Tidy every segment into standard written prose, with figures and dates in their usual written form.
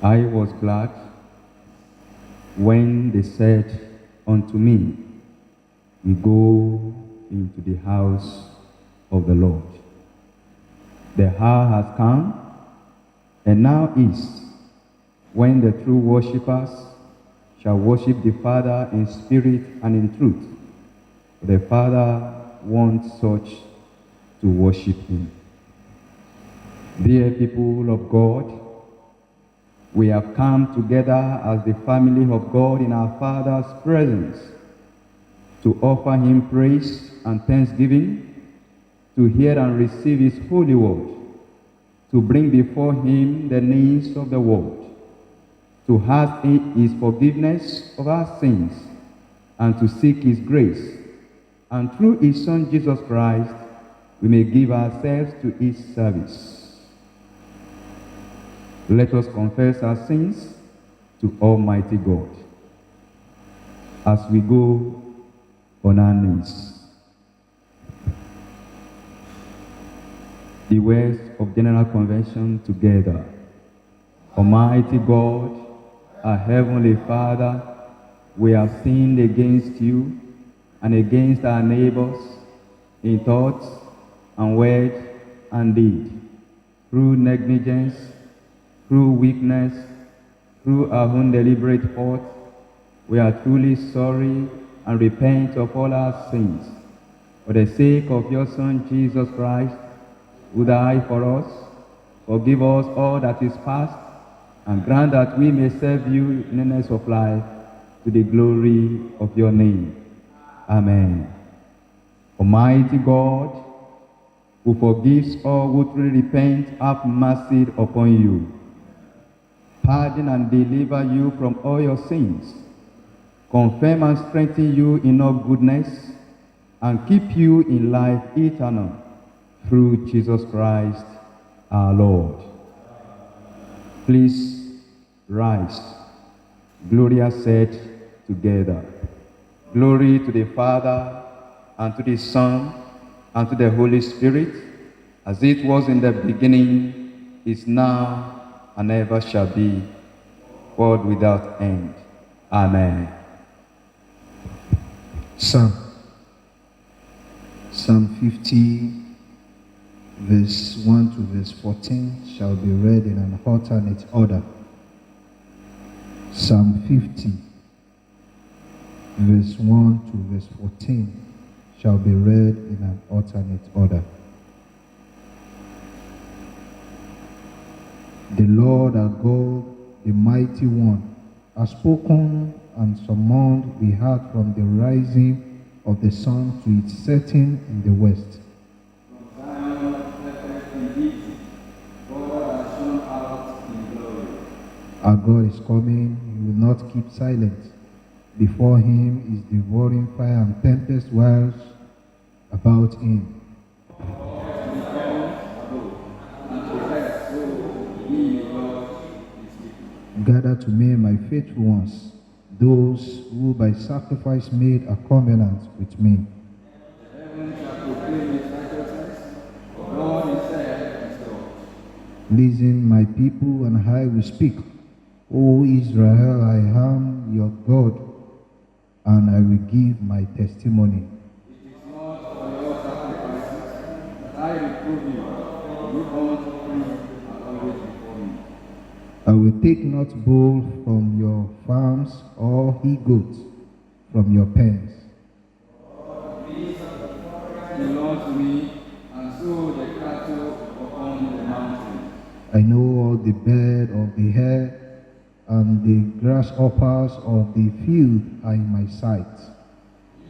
I was glad when they said unto me, we go into the house of the Lord. The hour has come, and now is, when the true worshippers shall worship the Father in spirit and in truth. For the Father wants such to worship him. Dear people of God, we have come together as the family of God in our Father's presence to offer him praise and thanksgiving, to hear and receive his holy word, to bring before him the needs of the world, to ask his forgiveness of our sins, and to seek his grace. And through his Son Jesus Christ, we may give ourselves to his service. Let us confess our sins to Almighty God as we go on our knees. The words of General Convention together. Almighty God, our Heavenly Father, we have sinned against you and against our neighbors in thoughts and word and deed, through negligence, through weakness, through our own deliberate fault. We are truly sorry and repent of all our sins. For the sake of your Son, Jesus Christ, who died for us, forgive us all that is past, and grant that we may serve you in newness of life, to the glory of your name. Amen. Almighty God, who forgives all who truly repent, have mercy upon you. Pardon and deliver you from all your sins. Confirm and strengthen you in all goodness, and keep you in life eternal, through Jesus Christ our Lord. Please rise. Gloria said together. Glory to the Father, and to the Son, and to the Holy Spirit, as it was in the beginning, is now, and ever shall be, world without end. Amen. Psalm 50, verse 1 to verse 14 shall be read in an alternate order. Psalm 50, verse 1 to verse 14 shall be read in an alternate order. The Lord our God, the mighty one, has spoken and summoned the heart from the rising of the sun to its setting in the west. Our God is coming, he will not keep silent. Before him is devouring fire and tempest whirls about him. Gather to me my faithful ones, those who by sacrifice made a covenant with me. Listen, my people, and I will speak. O Israel, I am your God, and I will give my testimony. It is not for your sacrifices that I reprove you. You burnt offerings are always before me. I will take not bull from your farms, or he-goat from your pens. These belong to me, and so the cattle upon the mountains. I know all the bird of the air, and the grasshoppers of the field are in my sight.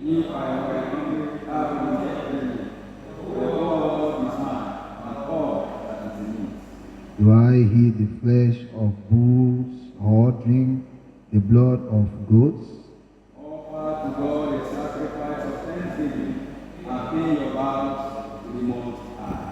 If I were hungry, I would get ready. The world is mine, and all that is in it. Do I eat the flesh of bulls, or drink the blood of goats? Offer to God a sacrifice of thanksgiving, and pay your vows to the Most High.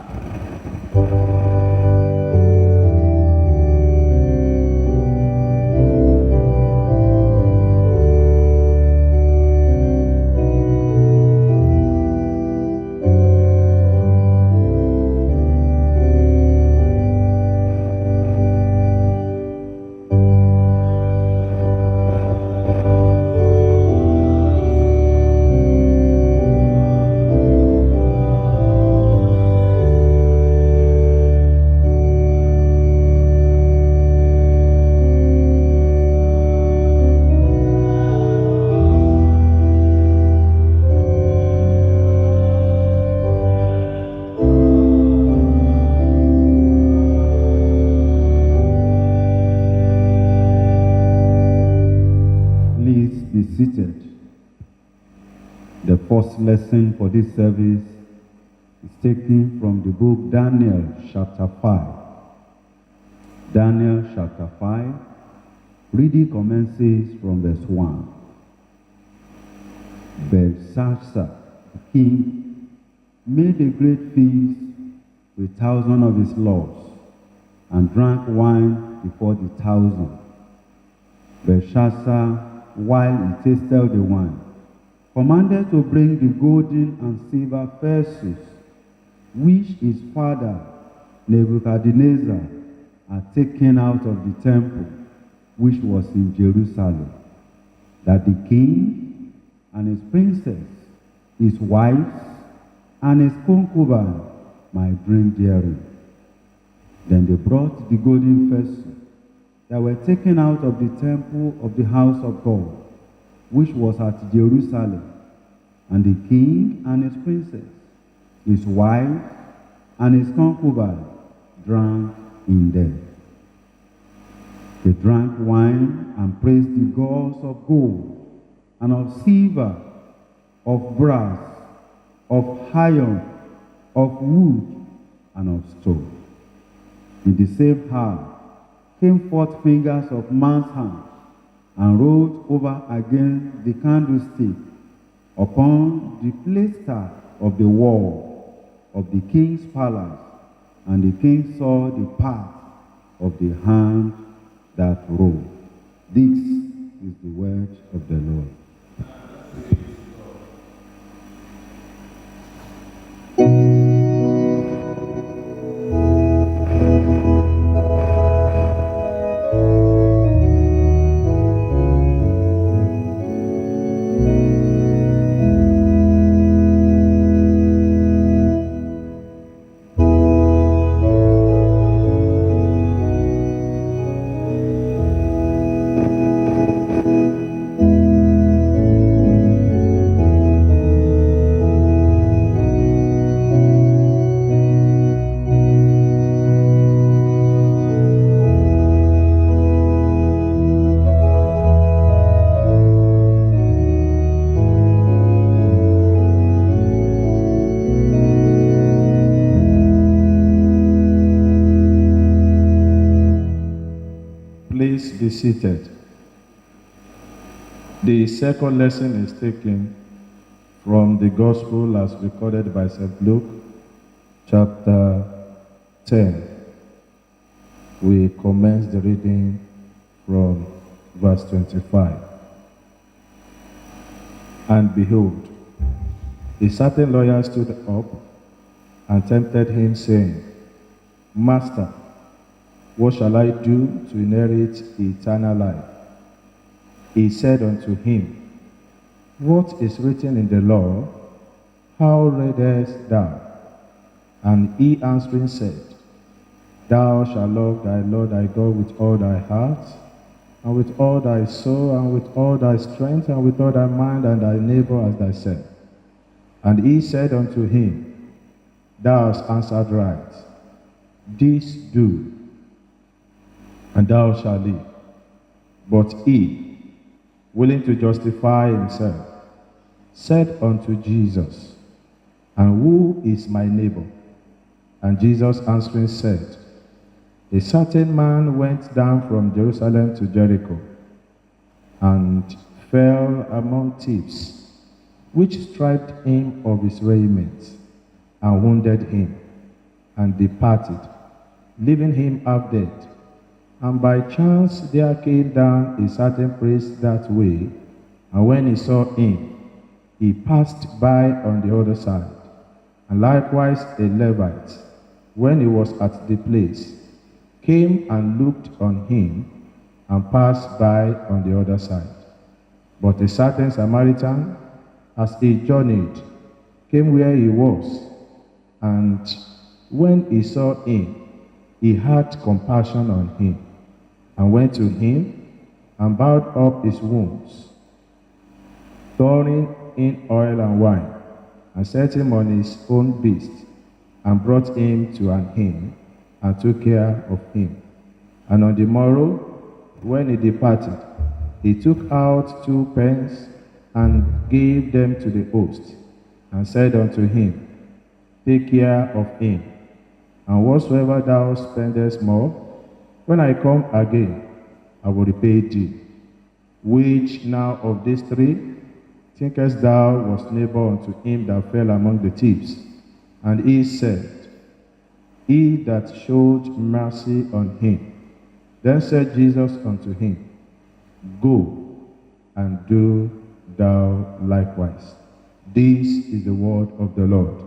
first lesson for this service is taken from the book Daniel chapter 5. Daniel chapter 5, reading commences from verse 1. Belshazzar, the king, made a great feast with 1,000 of his lords, and drank wine before the 1,000. Belshazzar, while he tasted the wine, commanded to bring the golden and silver vessels, which his father Nebuchadnezzar had taken out of the temple, which was in Jerusalem, that the king and his princess, his wives, and his concubine might drink therein. Then they brought the golden vessels that were taken out of the temple of the house of God, which was at Jerusalem, and the king and his princess, his wife, and his concubine drank in them. They drank wine and praised the gods of gold, and of silver, of brass, of iron, of wood, and of stone. In the same hour came forth fingers of man's hand, and rolled over against the candlestick upon the plaster of the wall of the king's palace, and the king saw the part of the hand that rolled. This is the word of the Lord. Please be seated. The second lesson is taken from the Gospel as recorded by St. Luke, chapter 10. We commence the reading from verse 25. And behold, a certain lawyer stood up and tempted him, saying, Master, what shall I do to inherit eternal life? He said unto him, What is written in the law? How readest thou? And he answering said, Thou shalt love thy Lord thy God with all thy heart, and with all thy soul, and with all thy strength, and with all thy mind, and thy neighbor as thyself. And he said unto him, Thou hast answered right. This do, and thou shalt live. But he, willing to justify himself, said unto Jesus, And who is my neighbor? And Jesus answering said, A certain man went down from Jerusalem to Jericho, and fell among thieves, which stripped him of his raiment, and wounded him, and departed, leaving him half dead. And by chance there came down a certain priest that way, and when he saw him, he passed by on the other side. And likewise a Levite, when he was at the place, came and looked on him, and passed by on the other side. But a certain Samaritan, as he journeyed, came where he was, and when he saw him, he had compassion on him, and went to him, and bound up his wounds, pouring in oil and wine, and set him on his own beast, and brought him to an inn, and took care of him. And on the morrow, when he departed, he took out 2 pence, and gave them to the host, and said unto him, Take care of him, and whatsoever thou spendest more, when I come again, I will repay thee. Which now of these three thinkest thou was neighbor unto him that fell among the thieves? And he said, He that showed mercy on him. Then said Jesus unto him, Go and do thou likewise. This is the word of the Lord.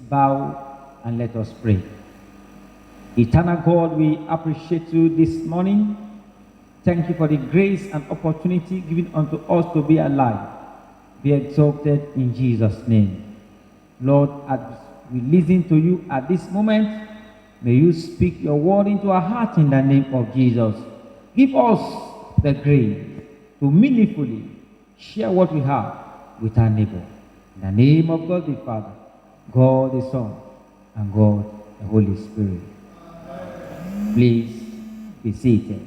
bow and let us pray. Eternal God, we appreciate you this morning. Thank you for the grace and opportunity given unto us to be alive. Be exalted in Jesus' name. Lord, as we listen to you at this moment, may you speak your word into our heart in the name of Jesus. Give us the grace to meaningfully share what we have with our neighbor. In the name of God the Father, God the Son, and God the Holy Spirit. Please be seated.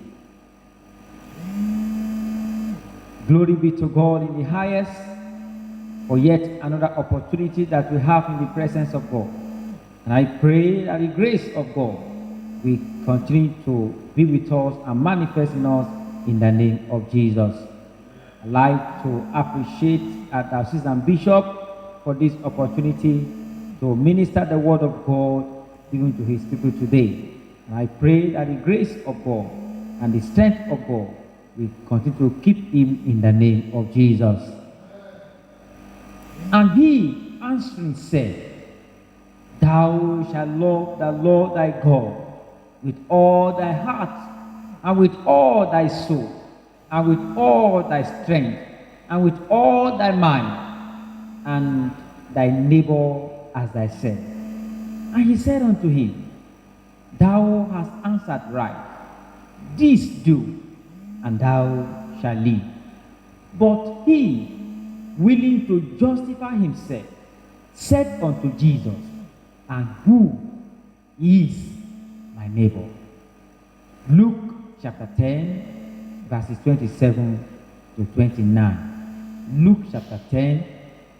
Glory be to God in the highest for yet another opportunity that we have in the presence of God. And I pray that the grace of God will continue to be with us and manifest in us in the name of Jesus. I'd like to appreciate our Diocese and Bishop for this opportunity to minister the word of God given to his people today. And I pray that the grace of God and the strength of God will continue to keep him in the name of Jesus. And he answering said, Thou shalt love the Lord thy God with all thy heart, and with all thy soul, and with all thy strength, and with all thy mind, and thy neighbor as thyself. And he said unto him, Thou hast answered right. This do, and thou shalt live. But he, willing to justify himself, said unto Jesus, And who is my neighbor? Luke chapter 10, verses 27 to 29. Luke chapter 10,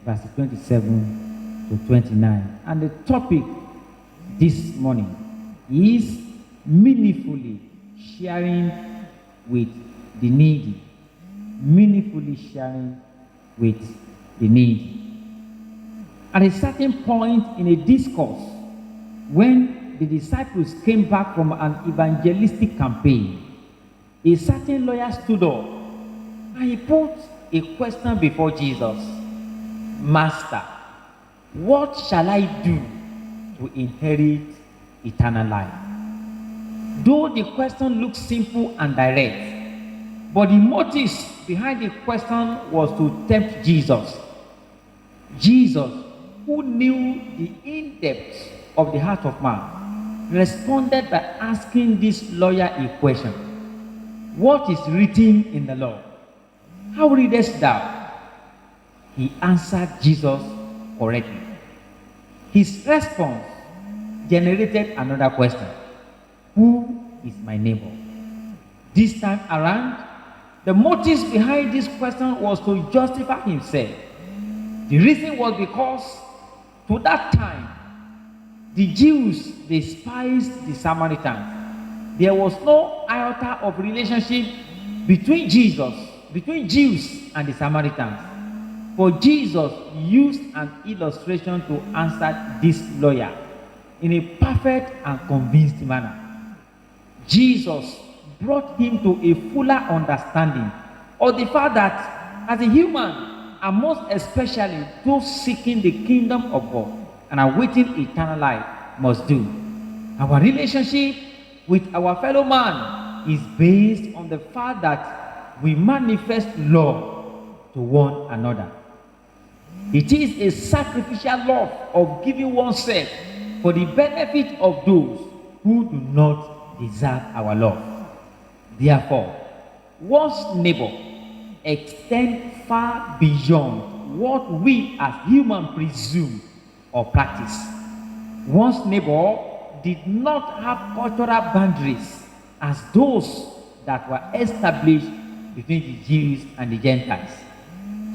verses 27 to 29. And the topic this morning is meaningfully sharing with the needy. Meaningfully sharing with the needy. At a certain point in a discourse, when the disciples came back from an evangelistic campaign, a certain lawyer stood up and he put a question before Jesus. Master, what shall I do to inherit eternal life? Though the question looks simple and direct, but the motives behind the question was to tempt Jesus. Jesus, who knew the in-depth of the heart of man, responded by asking this lawyer a question. What is written in the law? How readest thou? He answered Jesus correctly. His response generated another question. Who is my neighbor? This time around, the motives behind this question was to justify himself. The reason was because to that time, the Jews despised the Samaritans. There was no iota of relationship between Jews and the Samaritans. For Jesus used an illustration to answer this lawyer in a perfect and convinced manner. Jesus brought him to a fuller understanding of the fact that as a human, and most especially those seeking the kingdom of God and awaiting eternal life must do. Our relationship with our fellow man is based on the fact that we manifest love to one another. It is a sacrificial love of giving oneself for the benefit of those who do not deserve our love. Therefore, one's neighbor extends far beyond what we as humans presume or practice. One's neighbor did not have cultural boundaries as those that were established between the Jews and the Gentiles.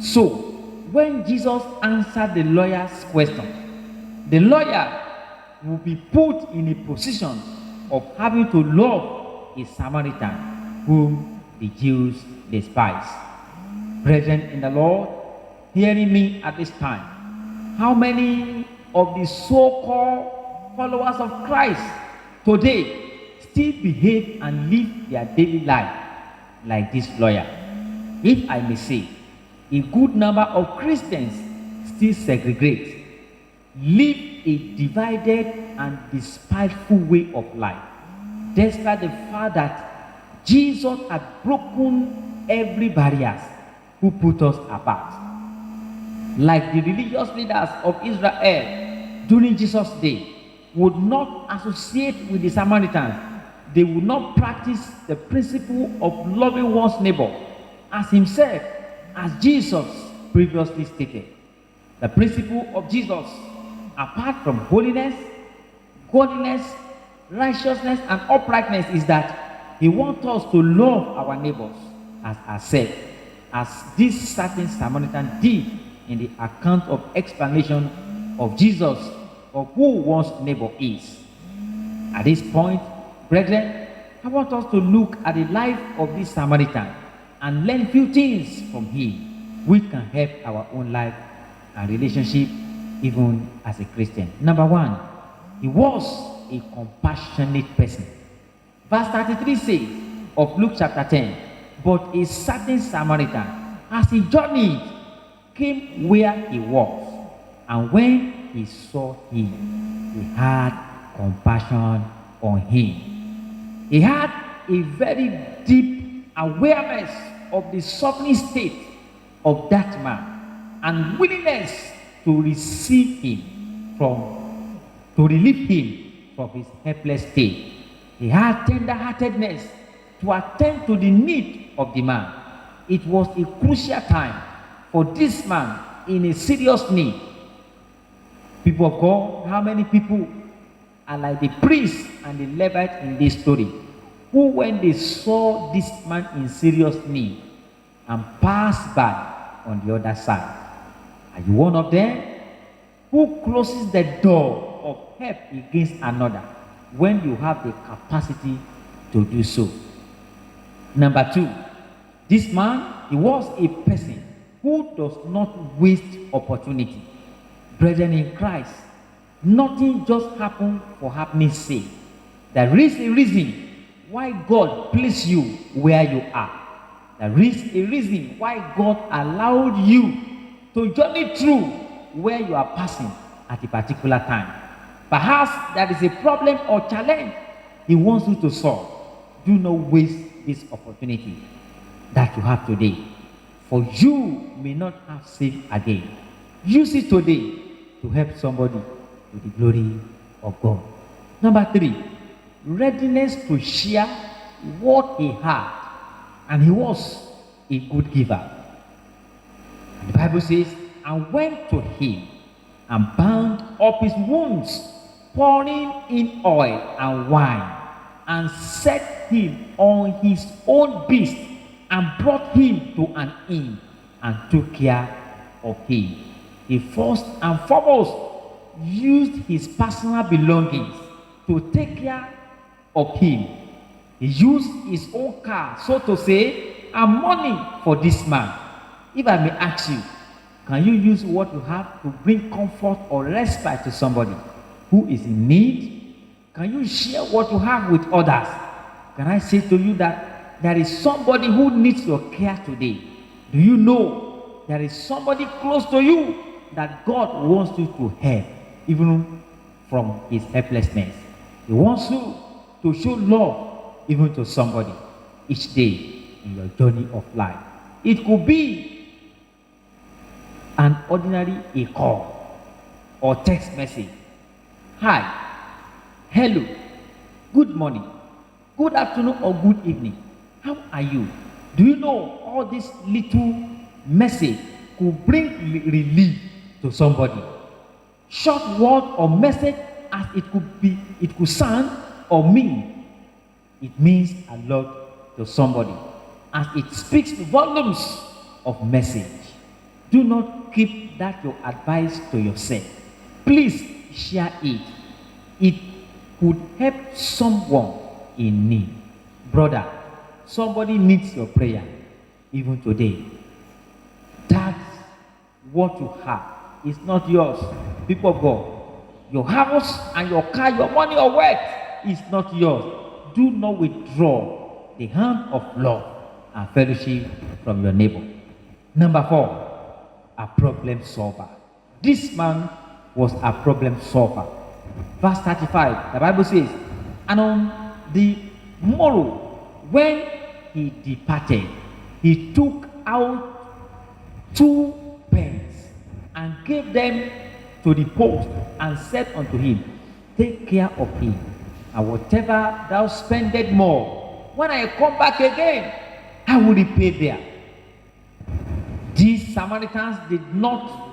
So, when Jesus answered the lawyer's question, the lawyer will be put in a position of having to love a Samaritan whom the Jews despise. Brethren in the Lord, hearing me at this time, how many of the so-called followers of Christ today still behave and live their daily life like this lawyer? If I may say, a good number of Christians still segregate, live a divided and despiteful way of life, despite the fact that Jesus had broken every barrier who put us apart. Like the religious leaders of Israel during Jesus' day would not associate with the Samaritans. They would not practice the principle of loving one's neighbor as himself, as Jesus previously stated. The principle of Jesus, apart from holiness, godliness, righteousness, and uprightness, is that he wants us to love our neighbors as ourselves, as this certain Samaritan did in the account of explanation of Jesus of who one's neighbor is. At this point, brethren, I want us to look at the life of this Samaritan and learn few things from him which can help our own life and relationship even as a Christian. Number one, he was a compassionate person. Verse 33 says of Luke chapter 10, but a certain Samaritan, as he journeyed, came where he was, and when he saw him, he had compassion on him. He had a very deep awareness of the suffering state of that man and willingness to receive him to relieve him from his helpless state. He had tender-heartedness to attend to the need of the man. It was a crucial time for this man in a serious need. People of God, how many people are like the priest and the Levite in this story, who when they saw this man in serious need and passed by on the other side? Are you one of them who closes the door of help against another when you have the capacity to do so? Number two, this man, he was a person who does not waste opportunity. Brethren in Christ, nothing just happened for happening's sake. There is a reason why God placed you where you are. There is a reason why God allowed you to journey through where you are passing at a particular time. Perhaps there is a problem or challenge He wants you to solve. Do not waste this opportunity that you have today, for you may not have saved again. Use it today to help somebody to the glory of God. Number three, readiness to share what he had, and he was a good giver. And the Bible says, and went to him and bound up his wounds, pouring in oil and wine, and set him on his own beast, and brought him to an inn, and took care of him. He first and foremost used his personal belongings to take care of him. He used his own car, so to say, and money for this man. If I may ask you, can you use what you have to bring comfort or respite to somebody who is in need? Can you share what you have with others? Can I say to you that there is somebody who needs your care today? Do you know there is somebody close to you that God wants you to help, even from his helplessness? He wants you to show love even to somebody each day in your journey of life. It could be an ordinary a call or text message. Hi, hello, good morning, good afternoon, or good evening. How are you? Do you know all this little message could bring relief to somebody? Short word or message as it could be, it could sound or mean, it means a lot to somebody, as it speaks volumes of message. Do not keep that your advice to yourself. Please share it. It could help someone in need. Brother, somebody needs your prayer even today. That's what you have. It's not yours. People of God, your house and your car, your money or wealth is not yours. Do not withdraw the hand of love and fellowship from your neighbor. Number four, a problem solver. This man was a problem solver. Verse 35, the Bible says, and on the morrow, when he departed, he took out 2 pence and gave them to the post, and said unto him, take care of him, and whatever thou spendest more, when I come back again, I will repay there. These Samaritans did not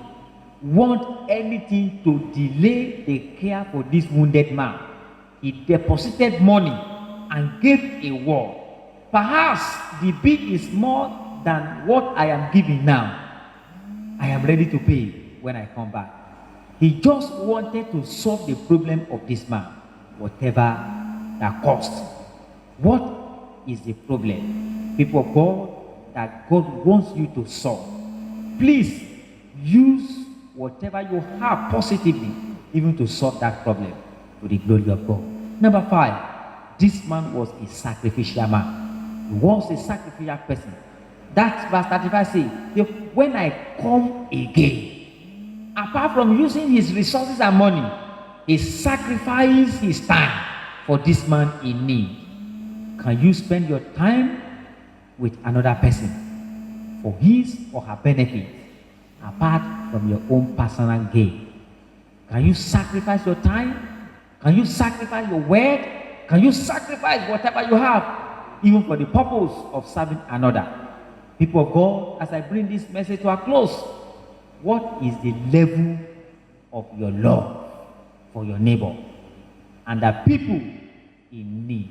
want anything to delay the care for this wounded man. He deposited money and gave a word. Perhaps the bill is more than what I am giving now. I am ready to pay when I come back. He just wanted to solve the problem of this man, whatever that cost. What is the problem, people of God, that God wants you to solve? Please use whatever you have positively, even to solve that problem to the glory of God. Number 5, this man was a sacrificial man. He was a sacrificial person. That verse 35 says, when I come again, apart from using his resources and money, he sacrificed his time for this man in need. Can you spend your time with another person for his or her benefit, apart from your own personal gain? Can you sacrifice your time? Can you sacrifice your word? Can you sacrifice whatever you have, even for the purpose of serving another? People of God, as I bring this message to a close, what is the level of your love for your neighbor and the people in need?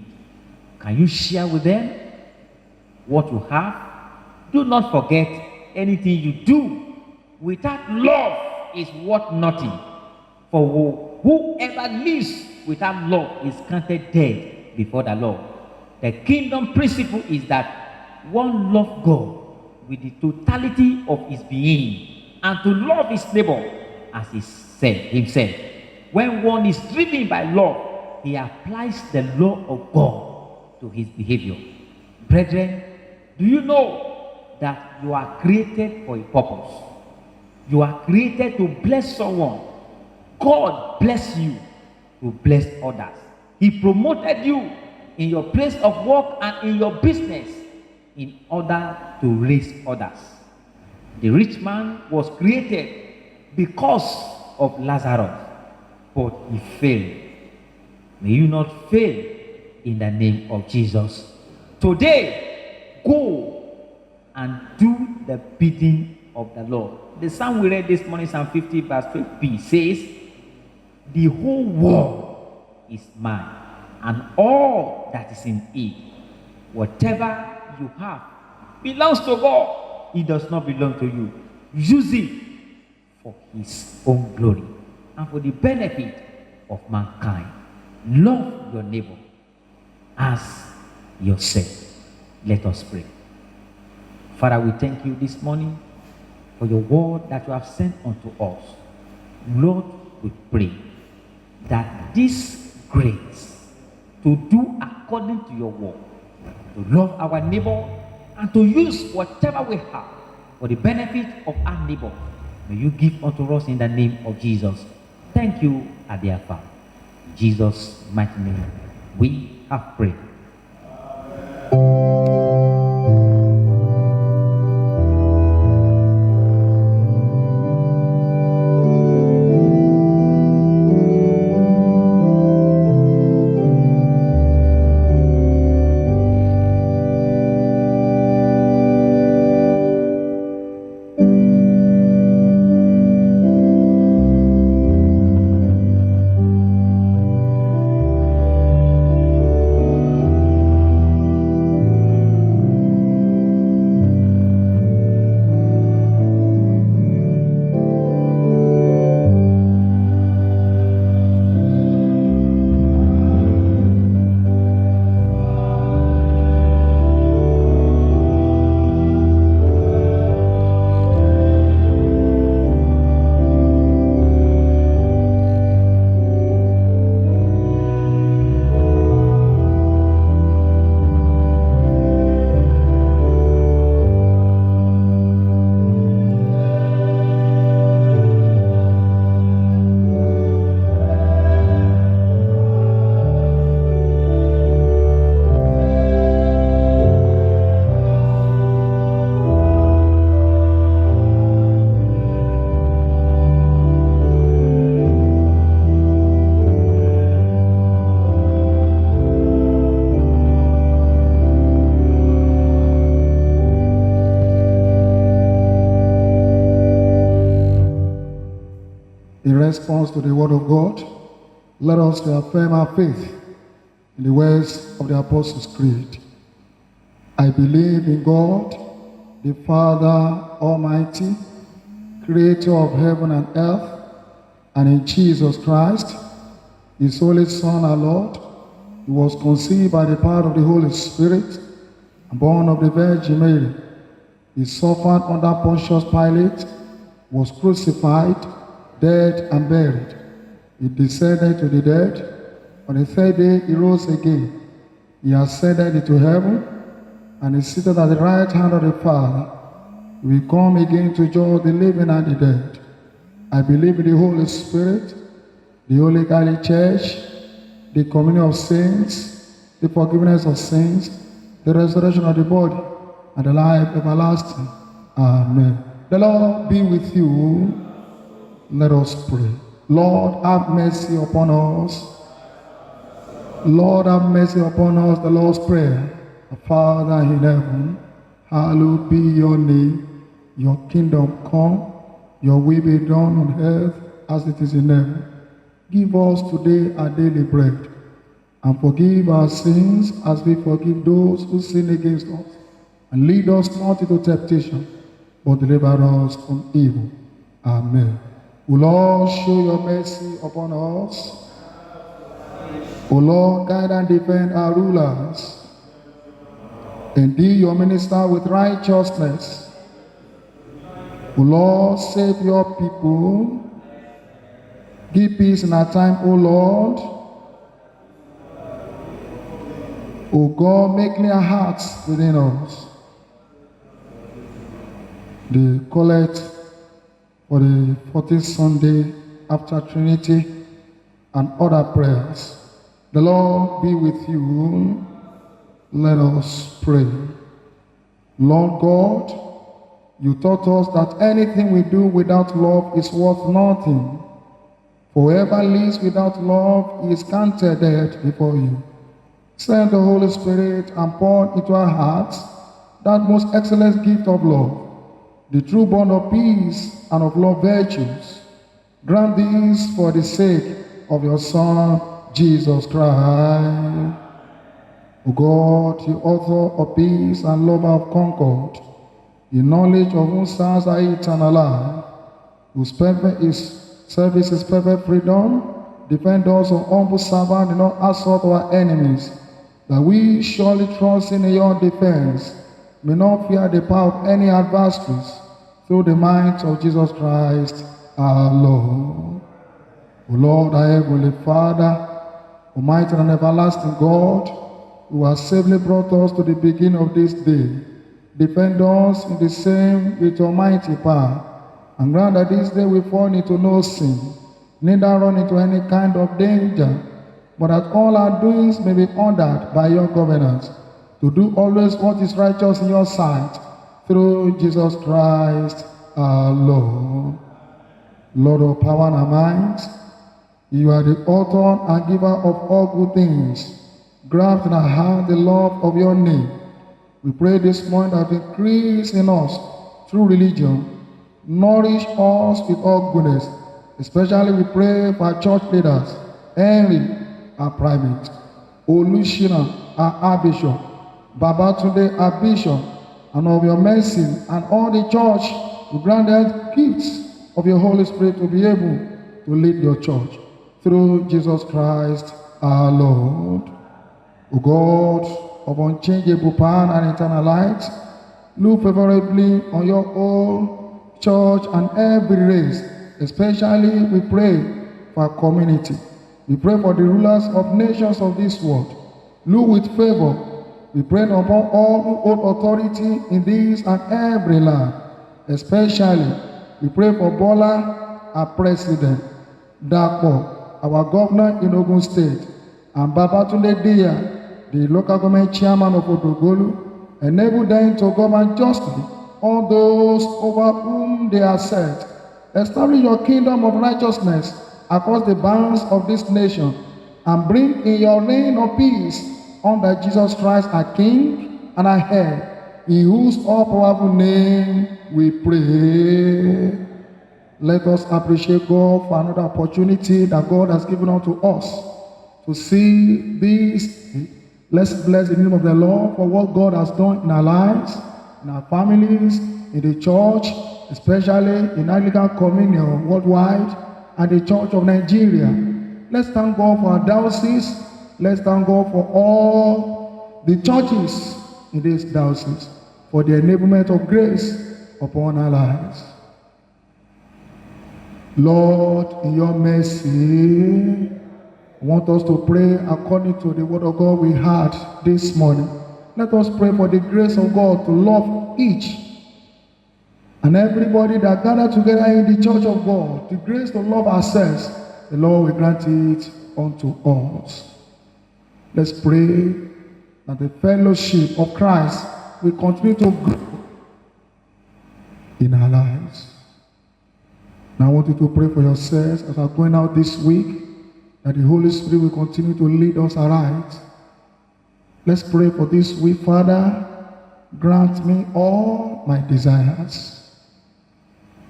Can you share with them what you have? Do not forget, anything you do without love is worth nothing. For whoever lives without love is counted dead before the Lord. The kingdom principle is that one love God with the totality of his being, and to love his neighbor as he said himself. When one is driven by love, he applies the law of God to his behavior. Brethren, do you know that you are created for a purpose? You are created to bless someone. God bless you to bless others. He promoted you in your place of work and in your business in order to raise others. The rich man was created because of Lazarus, but he failed. May you not fail in the name of Jesus. Today, go and do the bidding of the Lord. The psalm we read this morning, Psalm 50 verse 12b, says, the whole world is mine, and all that is in it. Whatever you have belongs to God. It does not belong to you. Use it for his own glory and for the benefit of mankind. Love your neighbor as yourself. Let us pray. Father, we thank you this morning for your word that you have sent unto us. Lord, we pray that this grace to do according to your word, to love our neighbor, and to use whatever we have for the benefit of our neighbor, may you give unto us in the name of Jesus. Thank you, our dear Father. In Jesus' mighty name, we have prayed. In response to the word of God, let us reaffirm our faith in the words of the Apostles' Creed. I believe in God, the Father Almighty, creator of heaven and earth, and in Jesus Christ, his only Son, our Lord. He was conceived by the power of the Holy Spirit, and born of the Virgin Mary. He suffered under Pontius Pilate, was crucified, dead and buried. He descended to the dead. On the third day he rose again. He ascended into heaven and is seated at the right hand of the Father. He will come again to judge the living and the dead. I believe in the Holy Spirit, the Holy Catholic Church, the communion of saints, the forgiveness of sins, the resurrection of the body, and the life everlasting. Amen. The Lord be with you. Let us pray. Lord, have mercy upon us. Lord, have mercy upon us. The Lord's Prayer. Father in heaven, hallowed be your name. Your kingdom come. Your will be done on earth as it is in heaven. Give us today our daily bread. And forgive our sins as we forgive those who sin against us. And lead us not into temptation, but deliver us from evil. Amen. O Lord, show your mercy upon us. O Lord, guide and defend our rulers. Endue your minister with righteousness. O Lord, save your people. Give peace in our time, O Lord. O God, make clear hearts within us. The collect for the 14th Sunday after Trinity and other prayers. The Lord be with you. Let us pray. Lord God, you taught us that anything we do without love is worth nothing. For whoever lives without love is counted dead before you. Send the Holy Spirit and pour into our hearts that most excellent gift of love, the true bond of peace and of love virtues. Grant these for the sake of your Son, Jesus Christ. O God, the author of peace and lover of concord, in knowledge of whose sons are eternal life, whose service is perfect freedom, defend us, O humble servant, in all assault of our enemies, that we surely trust in your defense, may not fear the power of any adversaries, through the might of Jesus Christ our Lord. O Lord, our heavenly Father, Almighty and everlasting God, who has safely brought us to the beginning of this day, defend us in the same with almighty power, and grant that this day we fall into no sin, neither run into any kind of danger, but that all our doings may be ordered by your governance, to do always what is righteous in your sight, through Jesus Christ our Lord. Lord of power and might, you are the author and giver of all good things. Graft in our heart the love of your name. We pray this morning that increase in us through religion, nourish us with all goodness. Especially we pray for our church leaders, Henry, our primate, Olushina, our archbishop, Babatunde, our bishop, and of your mercy, and all the church, you granted gifts of your Holy Spirit to be able to lead your church through Jesus Christ our Lord. O God of unchangeable power and eternal light, look favorably on your whole church and every race. Especially we pray for our community. We pray for the rulers of nations of this world. Look with favor. We pray upon all who hold authority in this and every land. Especially, we pray for Bola, our president, Dapo, our governor in Ogun State, and Babatunde Dia, the local government chairman of Odogolu. Enable them to govern justly all those over whom they are set. Establish your kingdom of righteousness across the bounds of this nation, and bring in your reign of peace under Jesus Christ our King and our head, in whose all-powerful name we pray. Let us appreciate God for another opportunity that God has given unto us to see this. Let's bless the name of the Lord for what God has done in our lives, in our families, in the church, especially in Anglican Communion worldwide, and the Church of Nigeria. Let's thank God for our diocese. Let's thank God for all the churches in this diocese, for the enablement of grace upon our lives. Lord, in your mercy, I want us to pray according to the word of God we had this morning. Let us pray for the grace of God to love each and everybody that gathered together in the church of God. The grace to love ourselves, the Lord will grant it unto us. Let's pray that the fellowship of Christ will continue to grow in our lives. Now I want you to pray for yourselves as we are going out this week, that the Holy Spirit will continue to lead us aright. Let's pray for this week. Father, grant me all my desires.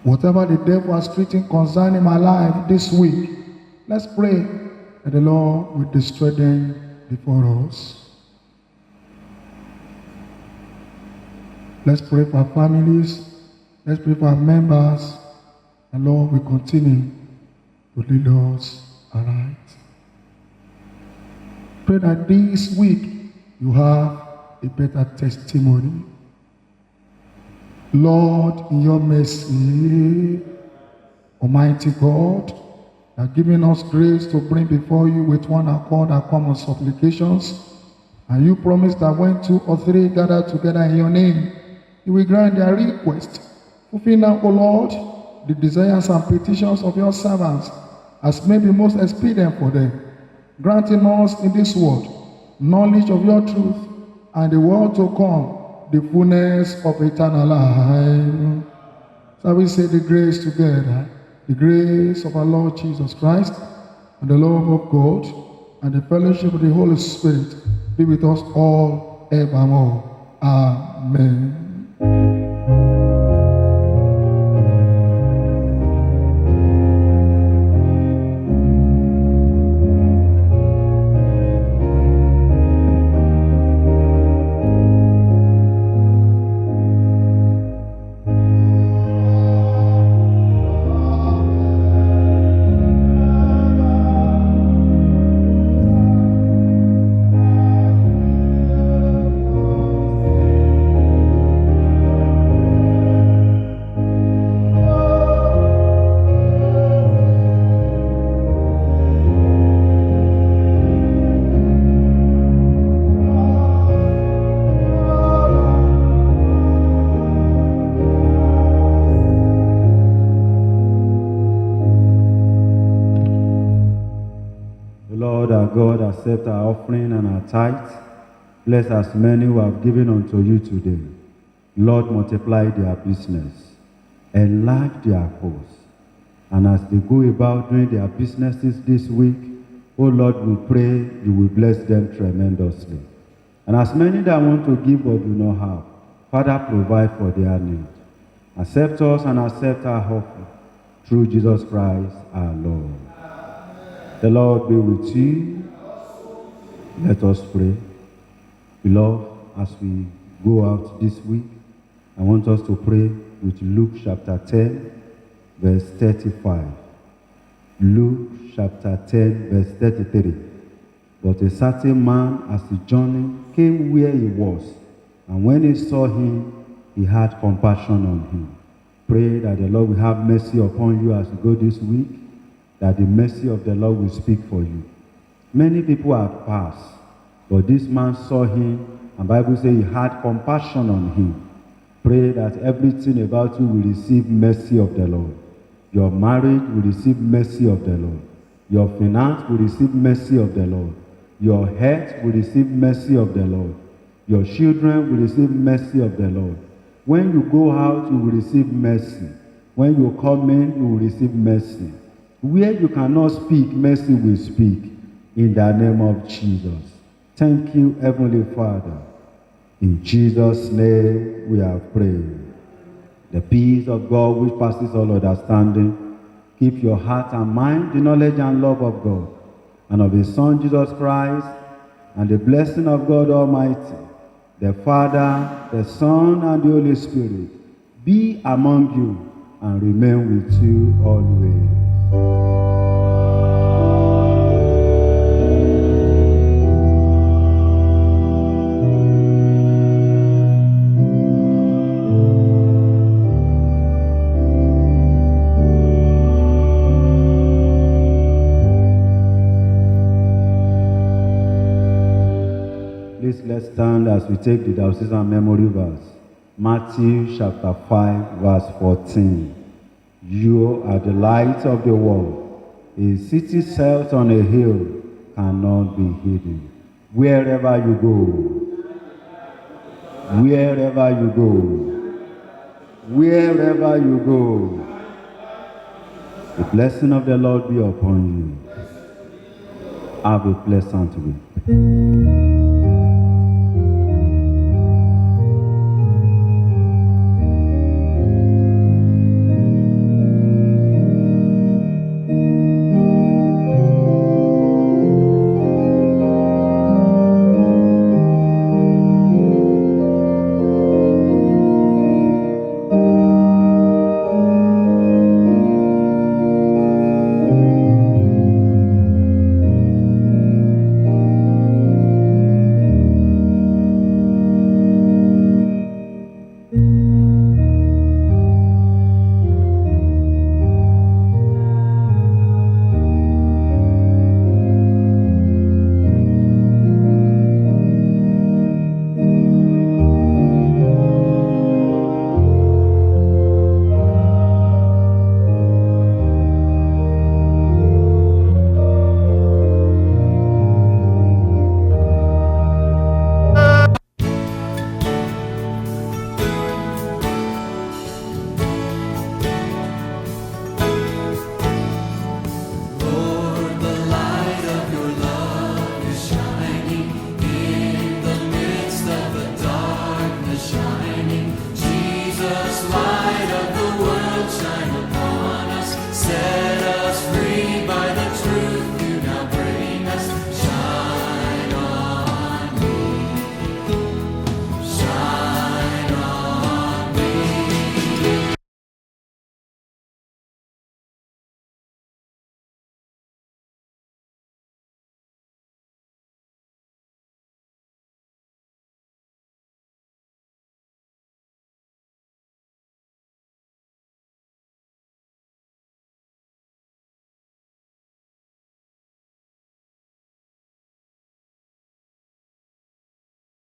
Whatever the devil has written concerning my life this week, let's pray that the Lord will destroy them before us. Let's pray for our families. Let's pray for our members. The Lord will continue to lead us aright. Pray that this week you have a better testimony. Lord, in your mercy, Almighty God, you have given us grace to bring before you with one accord our common supplications. And you promised that when 2 or 3 gather together in your name, you will grant their request. Fulfill now, O Lord, the desires and petitions of your servants, as may be most expedient for them, granting us in this world knowledge of your truth, and the world to come, the fullness of eternal life. So we say the grace together, the grace of our Lord Jesus Christ, and the love of God, and the fellowship of the Holy Spirit be with us all evermore. Amen. Lord our God, accept our offering and our tithes. Bless as many who have given unto you today. Lord, multiply their business, enlarge their cause. And as they go about doing their businesses this week, oh Lord, we pray you will bless them tremendously. And as many that want to give but do not have, Father, provide for their need. Accept us and accept our offering through Jesus Christ our Lord. The Lord be with you. Let us pray. Beloved, as we go out this week, I want us to pray with Luke chapter 10, verse 35. Luke chapter 10, verse 33. But a certain man, as he journeyed, came where he was, and when he saw him, he had compassion on him. Pray that the Lord will have mercy upon you as you go this week, that the mercy of the Lord will speak for you. Many people have passed, but this man saw him, and the Bible says he had compassion on him. Pray that everything about you will receive mercy of the Lord. Your marriage will receive mercy of the Lord. Your finance will receive mercy of the Lord. Your health will receive mercy of the Lord. Your children will receive mercy of the Lord. When you go out, you will receive mercy. When you come in, you will receive mercy. Where you cannot speak, mercy will speak. In the name of Jesus. Thank you, Heavenly Father. In Jesus' name we have prayed. The peace of God which passes all understanding, keep your heart and mind, the knowledge and love of God, and of His Son Jesus Christ, and the blessing of God Almighty, the Father, the Son, and the Holy Spirit, be among you and remain with you always. Please let's stand as we take the diocesan memory verse. Matthew chapter 5, verse 14. You are the light of the world. A city set on a hill cannot be hidden. Wherever you go, wherever you go. The blessing of the Lord be upon you. Have a pleasant week.